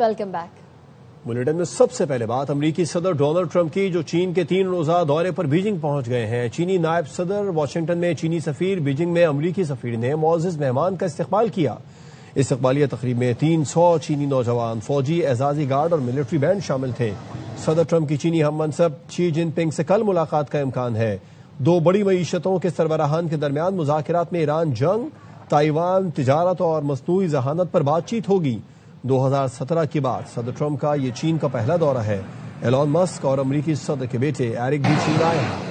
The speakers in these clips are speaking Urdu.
Welcome back. بلیٹن میں سب سے پہلے بات امریکی صدر ڈونلڈ ٹرمپ کی، جو چین کے 3 روزہ دورے پر بیجنگ پہنچ گئے ہیں۔ چینی نائب صدر واشنگٹن میں، چینی سفیر بیجنگ میں امریکی سفیر نے معزز مہمان کا استقبال کیا۔ استقبالیہ تقریب میں 300 چینی نوجوان، فوجی، اعزازی گارڈ اور ملٹری بینڈ شامل تھے۔ صدر ٹرمپ کی چینی ہم منصب شی جن پنگ سے کل ملاقات کا امکان ہے۔ 2 بڑی معیشتوں کے سربراہان کے درمیان مذاکرات میں ایران جنگ، تائیوان، تجارت اور مصنوعی ذہانت پر بات چیت ہوگی۔ 2017 کے بعد صدر ٹرمپ کا یہ چین کا پہلا دورہ ہے۔ ایلون مسک اور امریکی صدر کے بیٹے ایرک بھی چین آئے ہیں۔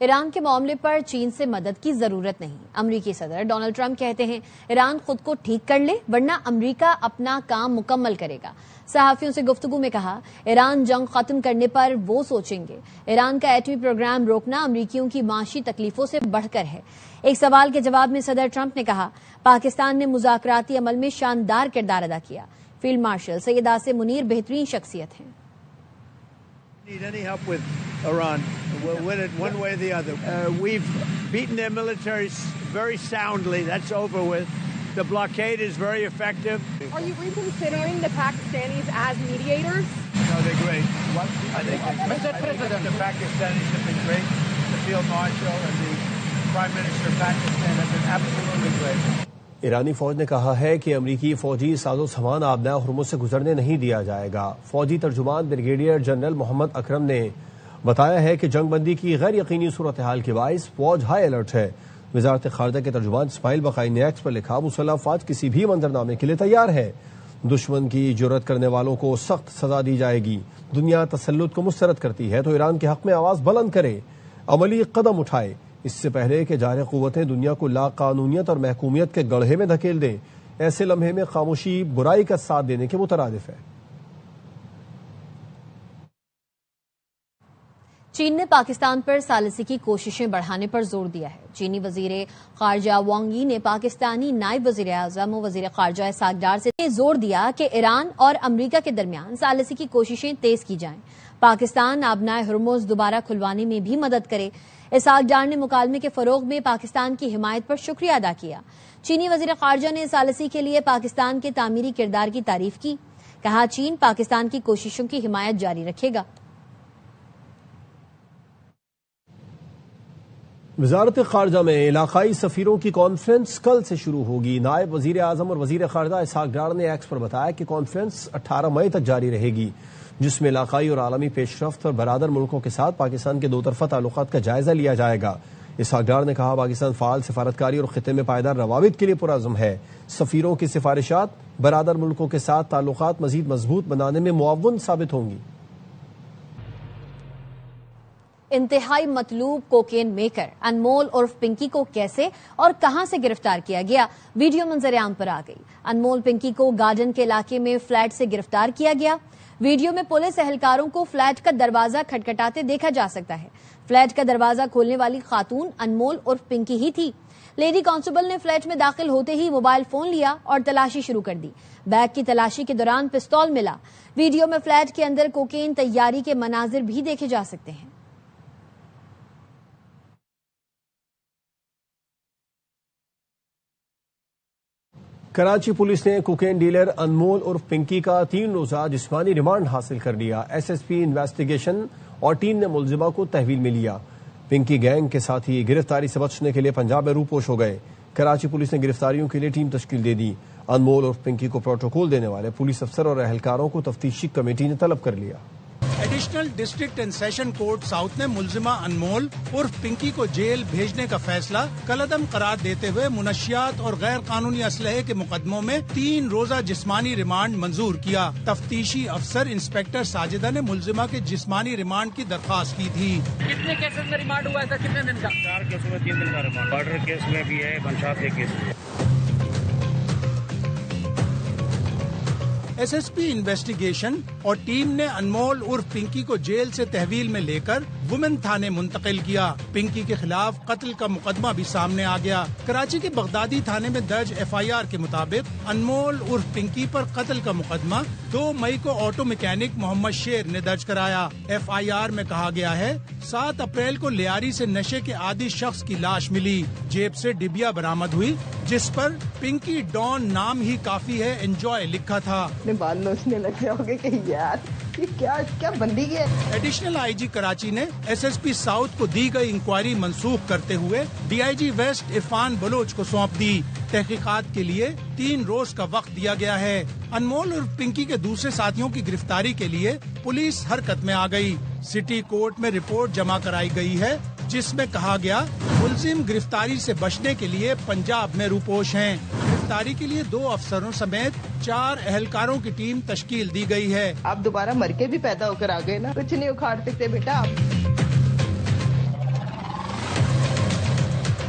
ایران کے معاملے پر چین سے مدد کی ضرورت نہیں۔ امریکی صدر ڈونلڈ ٹرمپ کہتے ہیں ایران خود کو ٹھیک کر لے ورنہ امریکہ اپنا کام مکمل کرے گا۔ صحافیوں سے گفتگو میں کہا ایران جنگ ختم کرنے پر وہ سوچیں گے۔ ایران کا ایٹمی پروگرام روکنا امریکیوں کی معاشی تکلیفوں سے بڑھ کر ہے۔ ایک سوال کے جواب میں صدر ٹرمپ نے کہا پاکستان نے مذاکراتی عمل میں شاندار کردار ادا کیا۔ فیلڈ مارشل سید آصم منیر بہترین شخصیت ہیں۔ Need any help with Iran. We'll win it one way or the other. We've beaten their militaries very soundly. That's over with. The blockade is very effective. Are you reconsidering the Pakistanis as mediators? No, they're great. I think the Pakistanis have been great. The field marshal and the prime minister of Pakistan have been absolutely great. ایرانی فوج نے کہا ہے کہ امریکی فوجی ساز و سامان آبنائے ہرمز سے گزرنے نہیں دیا جائے گا۔ فوجی ترجمان بریگیڈیئر جنرل محمد اکرم نے بتایا ہے کہ جنگ بندی کی غیر یقینی صورتحال کے باعث فوج ہائی الرٹ ہے۔ وزارت خارجہ کے ترجمان اسماعیل بقائی نے ایکس پر لکھا مسلح افواج کسی بھی منظرنامے کے لیے تیار ہے۔ دشمن کی جرأت کرنے والوں کو سخت سزا دی جائے گی۔ دنیا تسلط کو مسترد کرتی ہے تو ایران کے حق میں آواز بلند کرے، عملی قدم اٹھائے، اس سے پہلے کہ جارح قوتیں دنیا کو لا قانونیت اور محکومیت کے گڑھے میں دھکیل دیں۔ ایسے لمحے میں خاموشی برائی کا ساتھ دینے کے مترادف ہے۔ چین نے پاکستان پر ثالثی کی کوششیں بڑھانے پر زور دیا ہے۔ چینی وزیر خارجہ وانگ یی نے پاکستانی نائب وزیر اعظم و وزیر خارجہ اسحاق ڈار سے زور دیا کہ ایران اور امریکہ کے درمیان ثالثی کی کوششیں تیز کی جائیں۔ پاکستان آبنائے ہرمز دوبارہ کھلوانے میں بھی مدد کرے۔ اسحاق ڈار نے مکالمے کے فروغ میں پاکستان کی حمایت پر شکریہ ادا کیا۔ چینی وزیر خارجہ نے ثالثی کے لیے پاکستان کے تعمیری کردار کی تعریف کی۔ کہا چین پاکستان کی کوششوں کی حمایت جاری رکھے گا۔ وزارت خارجہ میں علاقائی سفیروں کی کانفرنس کل سے شروع ہوگی۔ نائب وزیر اعظم اور وزیر خارجہ اسحاق ڈار نے ایکس پر بتایا کہ کانفرنس 18 مئی تک جاری رہے گی، جس میں علاقائی اور عالمی پیش رفت اور برادر ملکوں کے ساتھ پاکستان کے 2 طرفہ تعلقات کا جائزہ لیا جائے گا۔ اسحاق ڈار نے کہا پاکستان فعال سفارتکاری اور خطے میں پائیدار روابط کے لیے پرعزم ہے۔ سفیروں کی سفارشات برادر ملکوں کے ساتھ تعلقات مزید مضبوط بنانے میں معاون ثابت ہوں گی۔ انتہائی مطلوب کوکین میکر انمول عرف پنکی کو کیسے اور کہاں سے گرفتار کیا گیا، ویڈیو منظر عام پر آ گئی۔ انمول پنکی کو گارڈن کے علاقے میں فلیٹ سے گرفتار کیا گیا۔ ویڈیو میں پولیس اہلکاروں کو فلیٹ کا دروازہ کھٹکھٹاتے دیکھا جا سکتا ہے۔ فلیٹ کا دروازہ کھولنے والی خاتون انمول عرف پنکی ہی تھی۔ لیڈی کانسٹیبل نے فلیٹ میں داخل ہوتے ہی موبائل فون لیا اور تلاشی شروع کر دی۔ بیگ کی تلاشی کے دوران پستول ملا۔ ویڈیو میں فلیٹ کے اندر کوکین تیاری کے مناظر بھی دیکھے جا سکتے ہیں۔ کراچی پولیس نے کوکین ڈیلر انمول عرف پنکی کا 3 روزہ جسمانی ریمانڈ حاصل کر لیا۔ ایس ایس پی انویسٹیگیشن اور ٹیم نے ملزمہ کو تحویل میں لیا۔ پنکی گینگ کے ساتھی گرفتاری سے بچنے کے لیے پنجاب میں روپوش ہو گئے۔ کراچی پولیس نے گرفتاریوں کے لیے ٹیم تشکیل دے دی۔ انمول عرف پنکی کو پروٹوکول دینے والے پولیس افسر اور اہلکاروں کو تفتیشی کمیٹی نے طلب کر لیا۔ Additional district and session court south نے ملزمہ انمول عرف پنکی کو جیل بھیجنے کا فیصلہ کالعدم قرار دیتے ہوئے منشیات اور غیر قانونی اسلحے کے مقدموں میں 3 روزہ جسمانی ریمانڈ منظور کیا۔ تفتیشی افسر انسپکٹر ساجدہ نے ملزمہ کے جسمانی ریمانڈ کی درخواست کی تھی۔ کتنے کیسز میں ریمانڈ ہوا ہے؟ کتنے دن کا؟ 4 کیسوں میں 3 دن کا ریمانڈ، بارڈر کیس میں بھی ہے، منشیات کے کیس میں۔ SSP انویسٹیگیشن اور ٹیم نے انمول عرف پنکی کو جیل سے تحویل میں لے کر وومن تھانے منتقل کیا۔ پنکی کے خلاف قتل کا مقدمہ بھی سامنے آ گیا۔ کراچی کے بغدادی تھانے میں درج FIR کے مطابق انمول عرف پنکی پر قتل کا مقدمہ 2 مئی کو آٹو میکینک محمد شیر نے درج کرایا۔ FIR میں کہا گیا ہے 7 اپریل کو لیاری سے نشے کے عادی شخص کی لاش ملی، جیب سے ڈبیا برآمد ہوئی جس پر پنکی ڈان نام ہی کافی ہے انجوائے لکھا تھا۔ بال نوچنے لگ گئے ہوگے کہ یار کیا بندی ہے۔ ایڈیشنل IG کراچی نے SSP ساؤتھ کو دی گئی انکوائری منسوخ کرتے ہوئے DIG ویسٹ عرفان بلوچ کو سونپ دی۔ تحقیقات کے لیے 3 روز کا وقت دیا گیا ہے۔ انمول اور پنکی کے دوسرے ساتھیوں کی گرفتاری کے لیے پولیس حرکت میں آ گئی۔ سٹی کورٹ میں رپورٹ جمع کرائی گئی ہے جس میں کہا گیا ملزم گرفتاری سے بچنے کے لیے پنجاب میں روپوش ہیں۔ گرفتاری کے لیے 2 افسروں سمیت 4 اہلکاروں کی ٹیم تشکیل دی گئی ہے۔ آپ دوبارہ مر کے بھی پیدا ہو کر آ گئے نا، کچھ نہیں اکھاڑ سکتے بیٹا آپ۔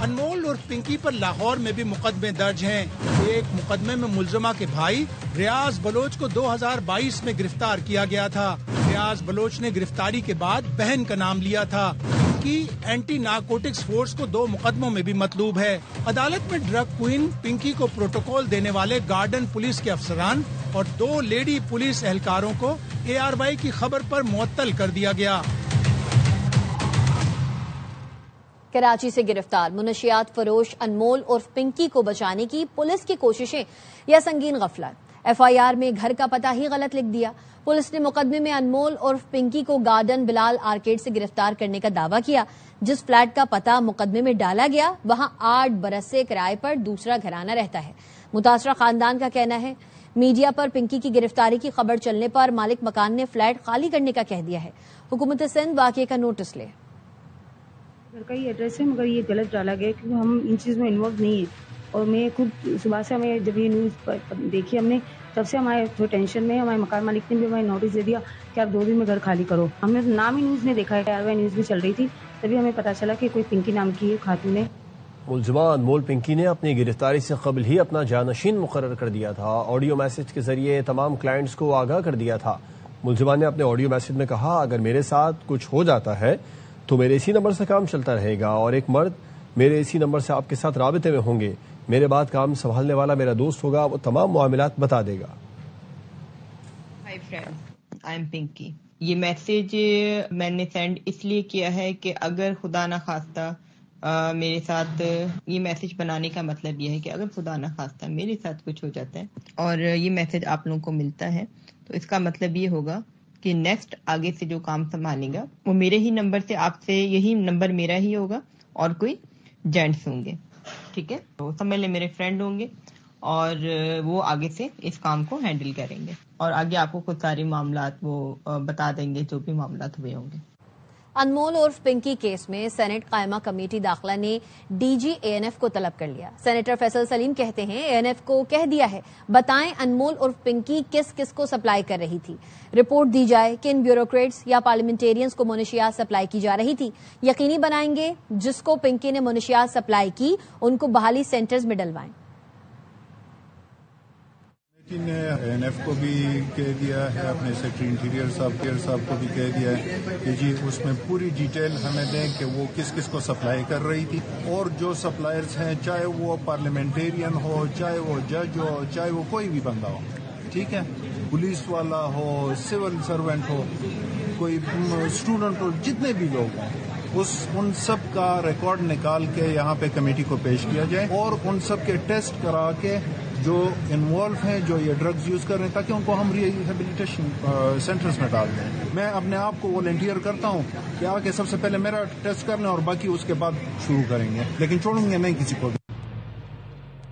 انمول اور پنکی پر لاہور میں بھی مقدمے درج ہیں۔ ایک مقدمے میں ملزمہ کے بھائی ریاض بلوچ کو 2022 میں گرفتار کیا گیا تھا۔ ریاض بلوچ نے گرفتاری کے بعد بہن کا نام لیا تھا۔ پنکی اینٹی نارکوٹکس فورس کو 2 مقدموں میں بھی مطلوب ہے۔ عدالت میں ڈرگ کوئن پنکی کو پروٹوکول دینے والے گارڈن پولیس کے افسران اور 2 لیڈی پولیس اہلکاروں کو ARY کی خبر پر معطل کر دیا گیا۔ کراچی سے گرفتار منشیات فروش انمول اور پنکی کو بچانے کی پولیس کی کوششیں یا سنگین غفلت۔ FIR میں گھر کا پتہ ہی غلط لکھ دیا۔ پولیس نے مقدمے میں انمول اور پنکی کو گارڈن بلال آرکیڈ سے گرفتار کرنے کا دعویٰ کیا۔ جس فلیٹ کا پتہ مقدمے میں ڈالا گیا وہاں 8 برس سے کرائے پر دوسرا گھرانہ رہتا ہے۔ متاثرہ خاندان کا کہنا ہے میڈیا پر پنکی کی گرفتاری کی خبر چلنے پر مالک مکان نے فلیٹ خالی کرنے کا کہہ دیا ہے۔ حکومت سندھ واقعے کا نوٹس لے۔ گھر کا ہی ایڈریس ہے مگر یہ غلط ڈالا گیا کیونکہ ہم ان چیز میں انوالو نہیں ہیں، اور میں خود صبح سے ہمیں جب یہ نیوز دیکھی ہم نے تب سے ہمارے تھوڑے ٹینشن میں، ہمارے مکان مالک نے بھی ہمیں نوٹس دے دیا کہ آپ 2 دن میں گھر خالی کرو۔ ہم نے نام ہی نیوز نہیں دیکھا ہے، ARY نیوز بھی چل رہی تھی، تبھی ہمیں پتہ چلا کہ کوئی پنکی نام کی خاتون ہے۔ ملزمہ انمول پنکی نے اپنی گرفتاری سے قبل ہی اپنا جانشین مقرر کر دیا تھا۔ آڈیو میسج کے ذریعے تمام کلائنٹس کو آگاہ کر دیا تھا۔ ملزمہ نے اپنے آڈیو میسج میں کہا اگر میرے ساتھ کچھ ہو جاتا ہے تو میرے اسی نمبر سے کام چلتا رہے گا اور ایک مرد میرے اسی نمبر سے آپ کے ساتھ رابطے میں ہوں گے، میرے بعد کام سنبھالنے والا میرا دوست ہوگا، وہ تمام معاملات بتا دے گا۔ Hi friend, I am Pinky. یہ میسج میں نے سینڈ اس لیے کیا ہے کہ اگر خدا نہ خواستہ میرے ساتھ، یہ میسج بنانے کا مطلب یہ ہے کہ اگر خدا نہ خواستہ میرے ساتھ کچھ ہو جاتا ہے اور یہ میسج آپ لوگوں کو ملتا ہے تو اس کا مطلب یہ ہوگا کہ نیکسٹ آگے سے جو کام سنبھالے گا وہ میرے ہی نمبر سے، آپ سے یہی نمبر میرا ہی ہوگا اور کوئی جینٹس ہوں گے، ٹھیک ہے؟ تو سمجھ لیں میرے فرینڈ ہوں گے اور وہ آگے سے اس کام کو ہینڈل کریں گے اور آگے آپ کو خود سارے معاملات وہ بتا دیں گے جو بھی معاملات ہوئے ہوں گے۔ انمول عرف پنکی کیس میں سینٹ قائمہ کمیٹی داخلہ نے DG ANF کو طلب کر لیا۔ سینیٹر فیصل سلیم کہتے ہیں ANF کو کہہ دیا ہے بتائیں انمول عرف پنکی کس کس کو سپلائی کر رہی تھی، رپورٹ دی جائے کن بیوروکریٹس یا پارلیمنٹیرینز کو منشیات سپلائی کی جا رہی تھی، یقینی بنائیں گے جس کو پنکی نے منشیات سپلائی کی ان کو بحالی سینٹرز میں ڈلوائیں۔ نے ANF کو بھی کہہ دیا ہے، اپنے سیکرٹری انٹیریئر صاحب کو بھی کہہ دیا ہے کہ جی اس میں پوری ڈیٹیل ہمیں دیں کہ وہ کس کس کو سپلائی کر رہی تھی، اور جو سپلائرز ہیں چاہے وہ پارلیمنٹیرین ہو، چاہے وہ جج ہو، چاہے وہ کوئی بھی بندہ ہو، ٹھیک ہے، پولیس والا ہو، سول سرونٹ ہو، کوئی اسٹوڈنٹ ہو، جتنے بھی لوگ ہوں ان سب کا ریکارڈ نکال کے یہاں پہ کمیٹی کو پیش کیا جائے اور ان سب کے ٹیسٹ کرا کے جو انوالو ہیں، جو یہ ڈرگز یوز کر رہے ہیں، تاکہ ان کو ہم ریہیبلیٹیشن سینٹرز میں ڈال دیں۔ میں اپنے آپ کو والنٹیئر کرتا ہوں کہ آ کے سب سے پہلے میرا ٹیسٹ کر لیں اور باقی اس کے بعد شروع کریں گے، لیکن چھوڑیں گے نہیں کسی کو بھی۔